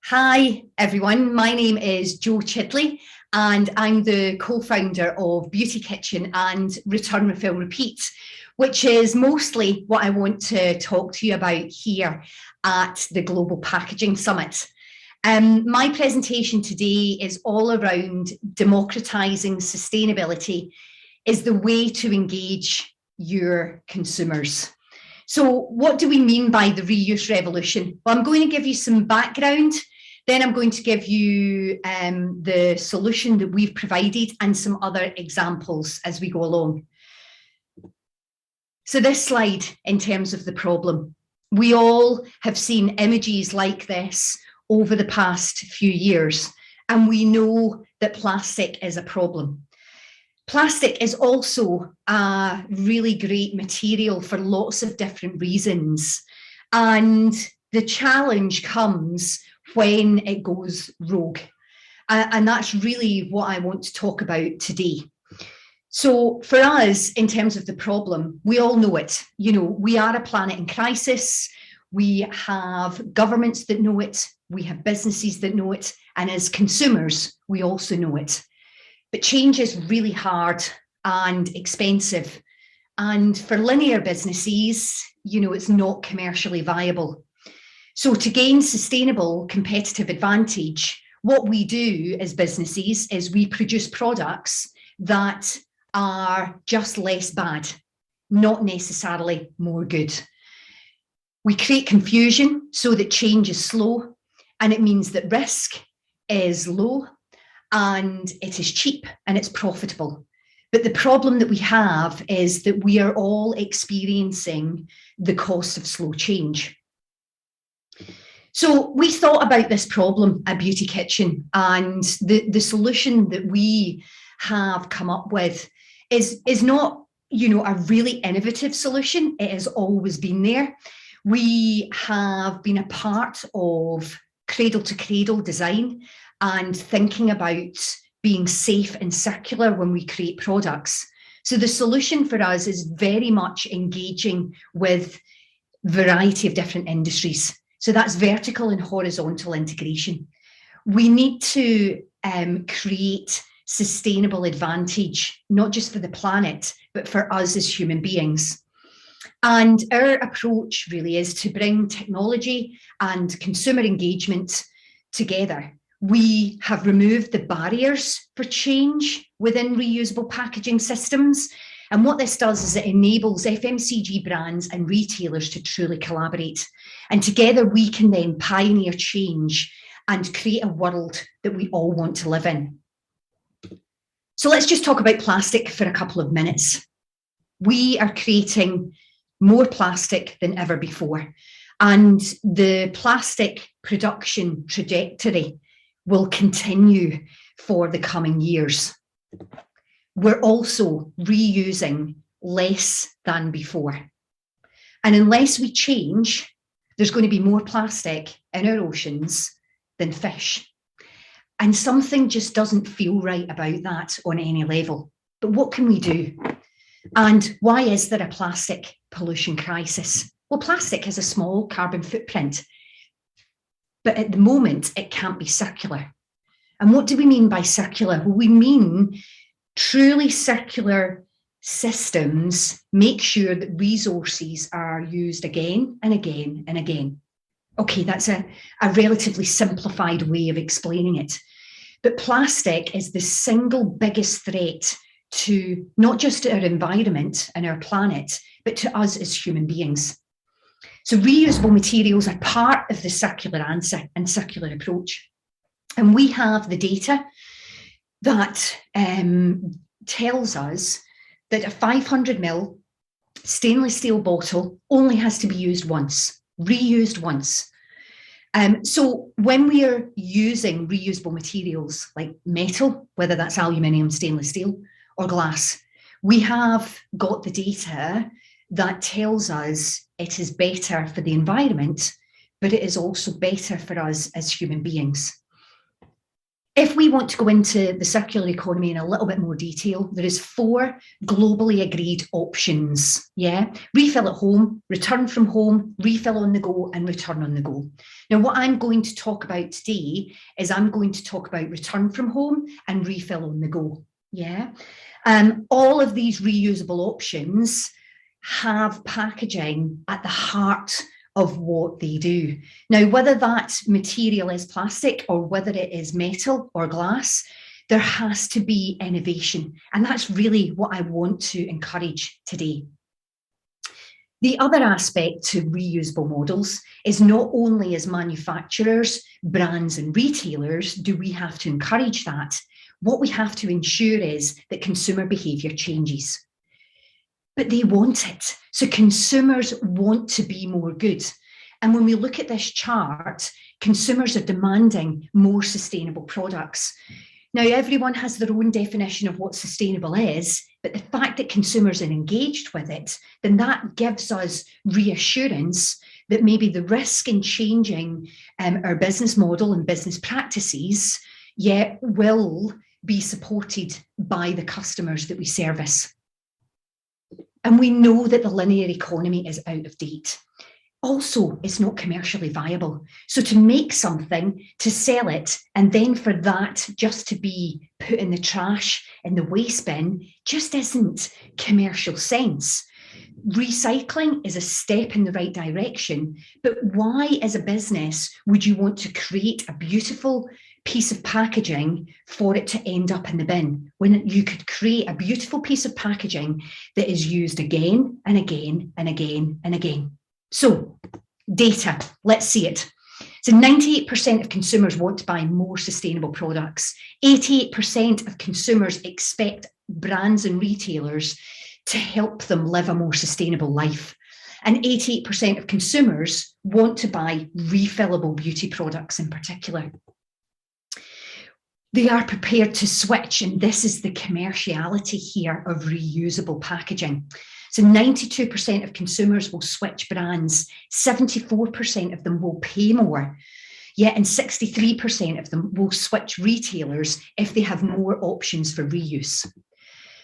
Hi, everyone. My name is Jo Chidley, and I'm the co-founder of Beauty Kitchen and Return, Refill, Repeat, which is mostly what I want to talk to you about here at the Global Packaging Summit. My presentation today is all around democratising sustainability is the way to engage your consumers. So what do we mean by the reuse revolution? Well, I'm going to give you some background. Then I'm going to give you the solution that we've provided and some other examples as we go along. So this slide, in terms of the problem, we all have seen images like this over the past few years, and we know that plastic is a problem. Plastic is also a really great material for lots of different reasons. And the challenge comes when it goes rogue. And that's really what I want to talk about today. So for us, in terms of the problem, we all know it. You know, we are a planet in crisis. We have governments that know it. We have businesses that know it. And as consumers, we also know it. But change is really hard and expensive. And for linear businesses, you know, it's not commercially viable. So to gain sustainable competitive advantage, what we do as businesses is we produce products that are just less bad, not necessarily more good. We create confusion so that change is slow, and it means that risk is low, and it is cheap and it's profitable. But the problem that we have is that we are all experiencing the cost of slow change. So we thought about this problem at Beauty Kitchen, and the solution that we have come up with is not, you know, a really innovative solution. It has always been there. We have been a part of cradle to cradle design and thinking about being safe and circular when we create products. So the solution for us is very much engaging with a variety of different industries. So that's vertical and horizontal integration. We need to create sustainable advantage, not just for the planet, but for us as human beings. And our approach really is to bring technology and consumer engagement together. We have removed the barriers for change within reusable packaging systems. And what this does is it enables FMCG brands and retailers to truly collaborate. And together we can then pioneer change and create a world that we all want to live in. So let's just talk about plastic for a couple of minutes. We are creating more plastic than ever before. And the plastic production trajectory will continue for the coming years. We're also reusing less than before. And unless we change, there's going to be more plastic in our oceans than fish. And something just doesn't feel right about that on any level. But what can we do? And why is there a plastic pollution crisis? Well, plastic has a small carbon footprint, but at the moment, it can't be circular. And what do we mean by circular? Well, we mean truly circular systems make sure that resources are used again and again and again. Okay, that's a relatively simplified way of explaining it. But plastic is the single biggest threat to not just our environment and our planet, but to us as human beings. So reusable materials are part of the circular answer and circular approach. And we have the data that tells us that a 500 ml stainless steel bottle only has to be used once, reused once. So when we are using reusable materials like metal, whether that's aluminium, stainless steel, or glass, we have got the data that tells us it is better for the environment, but it is also better for us as human beings. If we want to go into the circular economy in a little bit more detail, there is 4 globally agreed options. Yeah, refill at home, return from home, refill on the go, and return on the go. Now, what I'm going to talk about today is I'm going to talk about return from home and refill on the go. Yeah, all of these reusable options have packaging at the heart of what they do. Now, whether that material is plastic or whether it is metal or glass, there has to be innovation. And that's really what I want to encourage today. The other aspect to reusable models is not only as manufacturers, brands, and retailers do we have to encourage that, what we have to ensure is that consumer behaviour changes. But they want it. So consumers want to be more good. And when we look at this chart, consumers are demanding more sustainable products. Now, everyone has their own definition of what sustainable is, but the fact that consumers are engaged with it, then that gives us reassurance that maybe the risk in changing our business model and business practices, will be supported by the customers that we service. And we know that the linear economy is out of date. Also, it's not commercially viable. So to make something, to sell it, and then for that just to be put in the trash, in the waste bin, just isn't commercial sense. Recycling is a step in the right direction, but why as a business would you want to create a beautiful piece of packaging for it to end up in the bin when you could create a beautiful piece of packaging that is used again and again and again and again? So, data, let's see it. So 98% of consumers want to buy more sustainable products. 88% of consumers expect brands and retailers to help them live a more sustainable life. And 88% of consumers want to buy refillable beauty products in particular. They are prepared to switch, and this is the commerciality here of reusable packaging. So 92% of consumers will switch brands, 74% of them will pay more, and 63% of them will switch retailers if they have more options for reuse.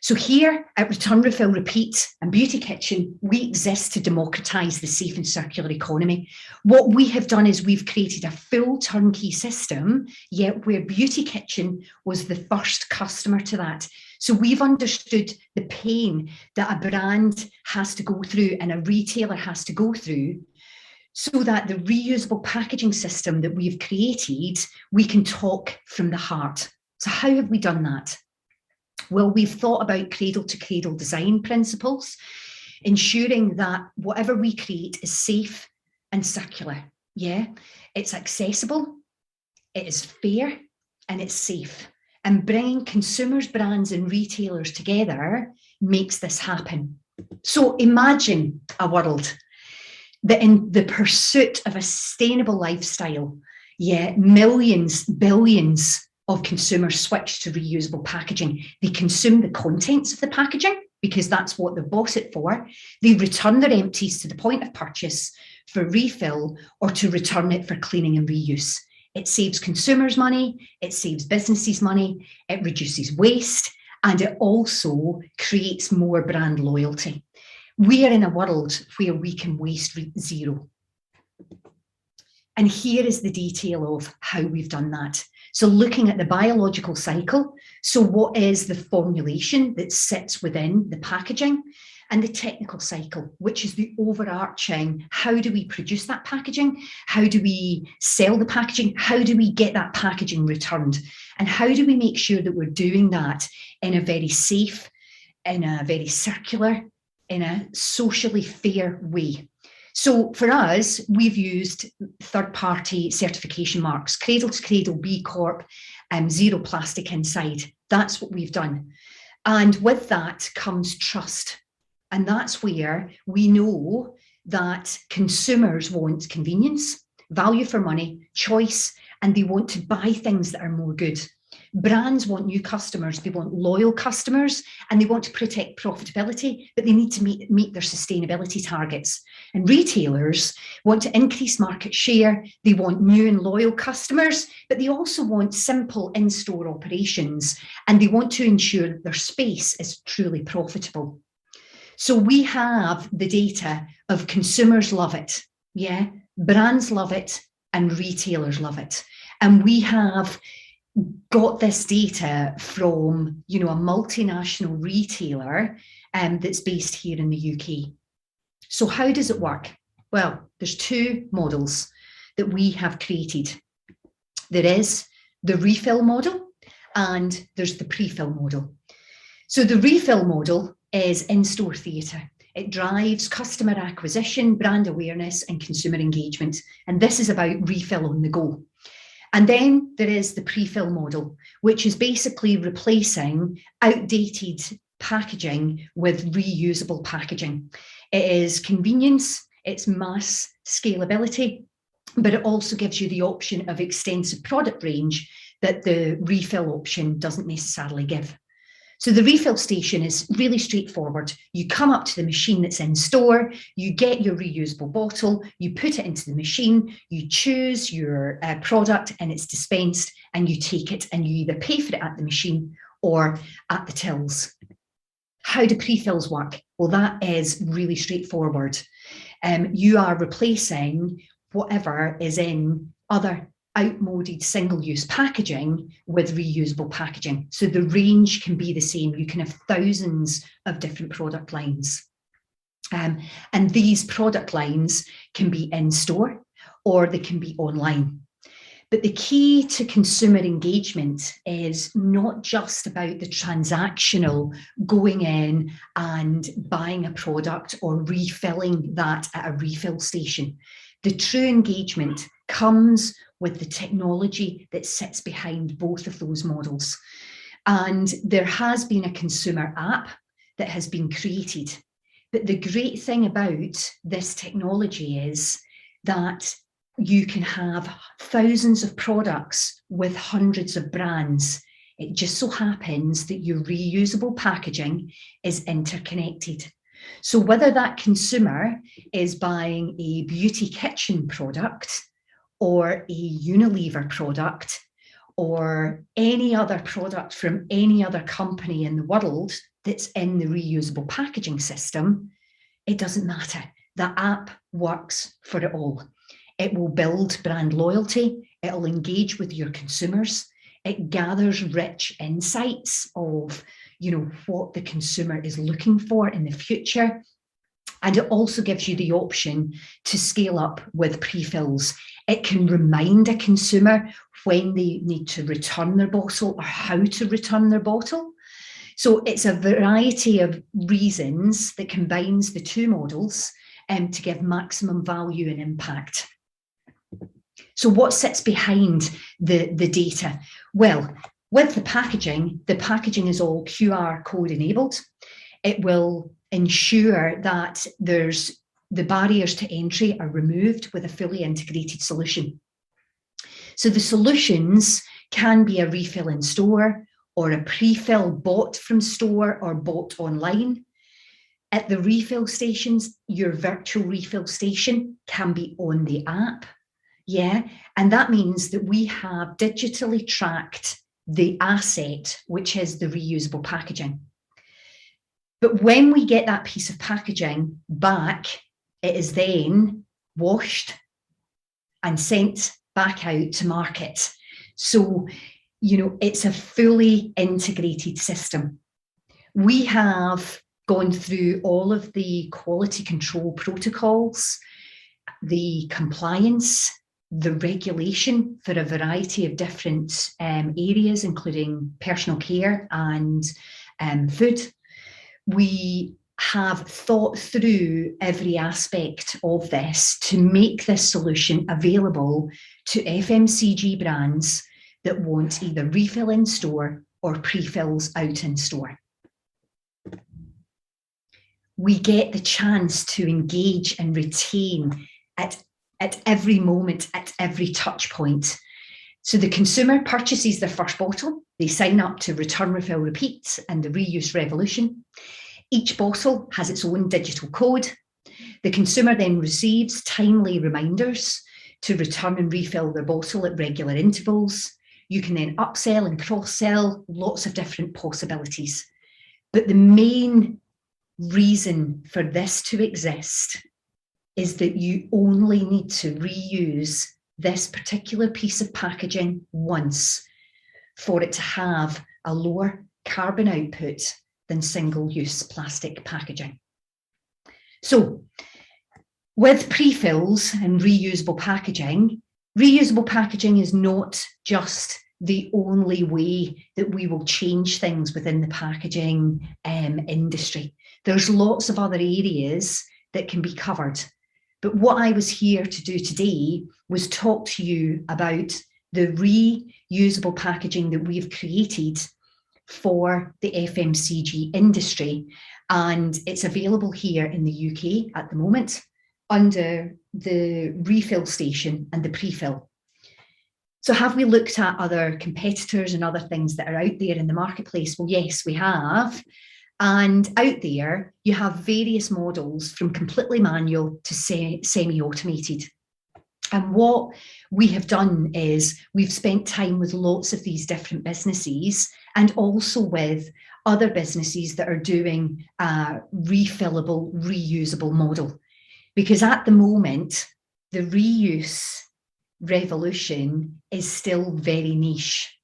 So here at Return, Refill, Repeat and Beauty Kitchen, we exist to democratise the safe and circular economy. What we have done is we've created a full turnkey system, where Beauty Kitchen was the first customer to that. So we've understood the pain that a brand has to go through and a retailer has to go through, so that the reusable packaging system that we've created, we can talk from the heart. So how have we done that? Well, we've thought about cradle-to-cradle design principles, ensuring that whatever we create is safe and circular. It's accessible, it is fair, and it's safe. And bringing consumers, brands, and retailers together makes this happen. So imagine a world that in the pursuit of a sustainable lifestyle, millions, billions of consumers switch to reusable packaging. They consume the contents of the packaging because that's what they bought it for. They return their empties to the point of purchase for refill or to return it for cleaning and reuse. It saves consumers money, it saves businesses money, it reduces waste, and it also creates more brand loyalty. We are in a world where we can waste zero. And here is the detail of how we've done that. So looking at the biological cycle, so what is the formulation that sits within the packaging, and the technical cycle, which is the overarching, how do we produce that packaging? How do we sell the packaging? How do we get that packaging returned? And how do we make sure that we're doing that in a very safe, in a very circular, in a socially fair way? So for us, we've used third-party certification marks, Cradle to Cradle, B Corp, Zero Plastic Inside. That's what we've done. And with that comes trust. And that's where we know that consumers want convenience, value for money, choice, and they want to buy things that are more good. Brands want new customers, they want loyal customers, and they want to protect profitability, but they need to meet their sustainability targets. And retailers want to increase market share, they want new and loyal customers, but they also want simple in-store operations, and they want to ensure that their space is truly profitable. So we have the data of consumers love it, yeah, brands love it, and retailers love it. And we have got this data from, a multinational retailer that's based here in the UK. So how does it work? Well, there's two models that we have created. There is the refill model and there's the pre-fill model. So the refill model is in-store theatre. It drives customer acquisition, brand awareness and consumer engagement. And this is about refill on the go. And then there is the pre-fill model, which is basically replacing outdated packaging with reusable packaging. It is convenience, it's mass scalability, but it also gives you the option of extensive product range that the refill option doesn't necessarily give. So the refill station is really straightforward. You come up to the machine that's in store, you get your reusable bottle, you put it into the machine, you choose your product and it's dispensed and you take it and you either pay for it at the machine or at the tills. How do pre-fills work? Well, that is really straightforward. You are replacing whatever is in other outmoded single-use packaging with reusable packaging. So the range can be the same. You can have thousands of different product lines. And these product lines can be in-store or they can be online. But the key to consumer engagement is not just about the transactional going in and buying a product or refilling that at a refill station. The true engagement comes with the technology that sits behind both of those models. And there has been a consumer app that has been created. But the great thing about this technology is that you can have thousands of products with hundreds of brands. It just so happens that your reusable packaging is interconnected. So whether that consumer is buying a beauty kitchen product or a Unilever product or any other product from any other company in the world that's in the reusable packaging system, it doesn't matter. The app works for it all. It will build brand loyalty. It'll engage with your consumers. It gathers rich insights of, what the consumer is looking for in the future. And it also gives you the option to scale up with pre-fills. It can remind a consumer when they need to return their bottle or how to return their bottle. So it's a variety of reasons that combines the two models to give maximum value and impact. So what sits behind the data? Well, with the packaging is all QR code enabled. It will ensure that the barriers to entry are removed with a fully integrated solution. So the solutions can be a refill in store or a pre-fill bought from store or bought online. At the refill stations, your virtual refill station can be on the app. Yeah, and that means that we have digitally tracked the asset, which is the reusable packaging. But when we get that piece of packaging back, it is then washed and sent back out to market. So, it's a fully integrated system. We have gone through all of the quality control protocols, the compliance, the regulation for a variety of different areas, including personal care and food. We have thought through every aspect of this to make this solution available to FMCG brands that want either refill in store or pre-fills out in store. We get the chance to engage and retain at every moment, at every touch point. So the consumer purchases their first bottle, they sign up to Return, Refill, Repeat and the Reuse Revolution. Each bottle has its own digital code. The consumer then receives timely reminders to return and refill their bottle at regular intervals. You can then upsell and cross-sell, lots of different possibilities. But the main reason for this to exist is that you only need to reuse this particular piece of packaging once for it to have a lower carbon output than single-use plastic packaging. So with pre-fills and reusable packaging is not just the only way that we will change things within the packaging industry. There's lots of other areas that can be covered. But what I was here to do today was talk to you about the reusable packaging that we've created for the FMCG industry. And it's available here in the UK at the moment under the refill station and the pre-fill. So have we looked at other competitors and other things that are out there in the marketplace? Well, yes, we have. And out there, you have various models from completely manual to semi-automated. And what we have done is we've spent time with lots of these different businesses and also with other businesses that are doing a refillable, reusable model. Because at the moment, the reuse revolution is still very niche.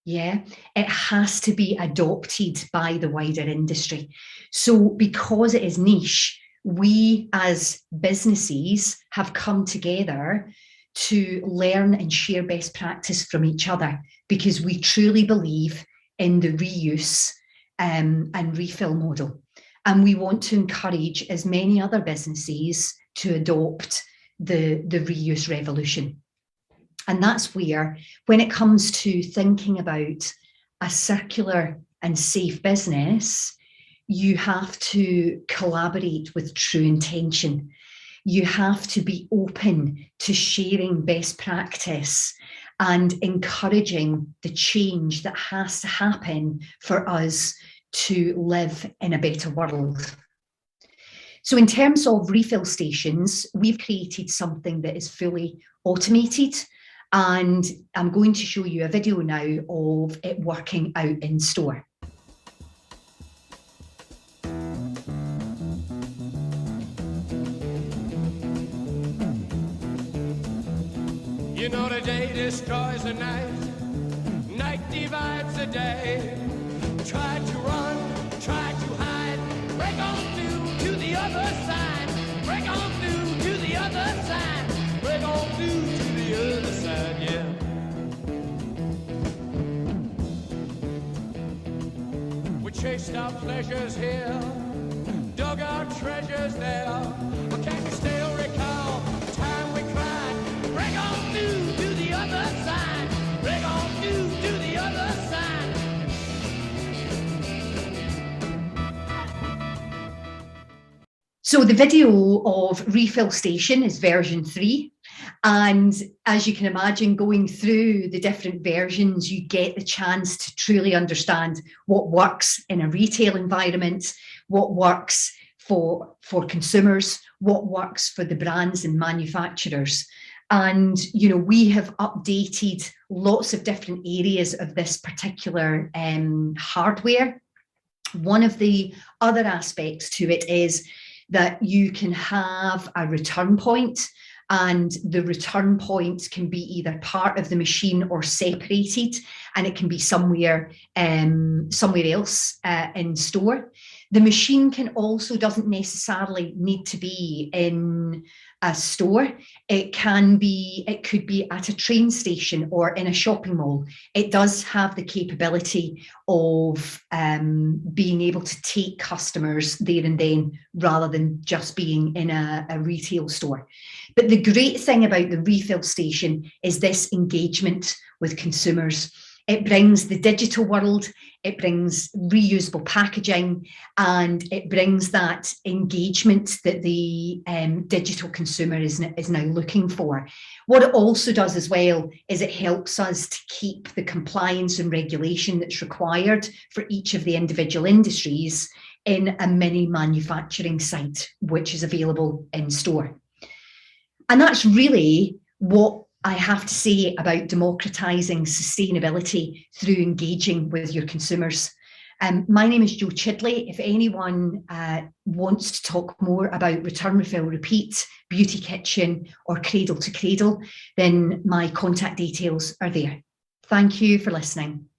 Yeah, it has to be adopted by the wider industry. So because it is niche, we as businesses have come together to learn and share best practice from each other because we truly believe in the reuse and refill model. And we want to encourage as many other businesses to adopt the reuse revolution. And that's where, when it comes to thinking about a circular and safe business, you have to collaborate with true intention. You have to be open to sharing best practice and encouraging the change that has to happen for us to live in a better world. So in terms of refill stations, we've created something that is fully automated. And I'm going to show you a video now of it working out in store. You know the day destroys the night, night divides the day. Try to run, try to hide, break on through to the other side, break on through to the other side, break on through to the other side, yeah. We chased our pleasures here, dug our treasures there, but can you still recall the time we cried? Break on through to the other side, break on through to the other side. So the video of Refill Station is version 3. And as you can imagine, going through the different versions, you get the chance to truly understand what works in a retail environment, what works for consumers, what works for the brands and manufacturers. And, you know, we have updated lots of different areas of this particular hardware. One of the other aspects to it is that you can have a return point, and the return point can be either part of the machine or separated, and it can be somewhere else in store. The machine can also doesn't necessarily need to be in a store. It could be at a train station or in a shopping mall. It does have the capability of being able to take customers there and then, rather than just being in a retail store. But the great thing about the refill station is this engagement with consumers. It brings the digital world, it brings reusable packaging, and it brings that engagement that the digital consumer is now looking for. What it also does as well is it helps us to keep the compliance and regulation that's required for each of the individual industries in a mini manufacturing site, which is available in store. And that's really what I have to say about democratising sustainability through engaging with your consumers. My name is Jo Chidley. If anyone wants to talk more about return, refill, repeat, beauty kitchen, or cradle to cradle, then my contact details are there. Thank you for listening.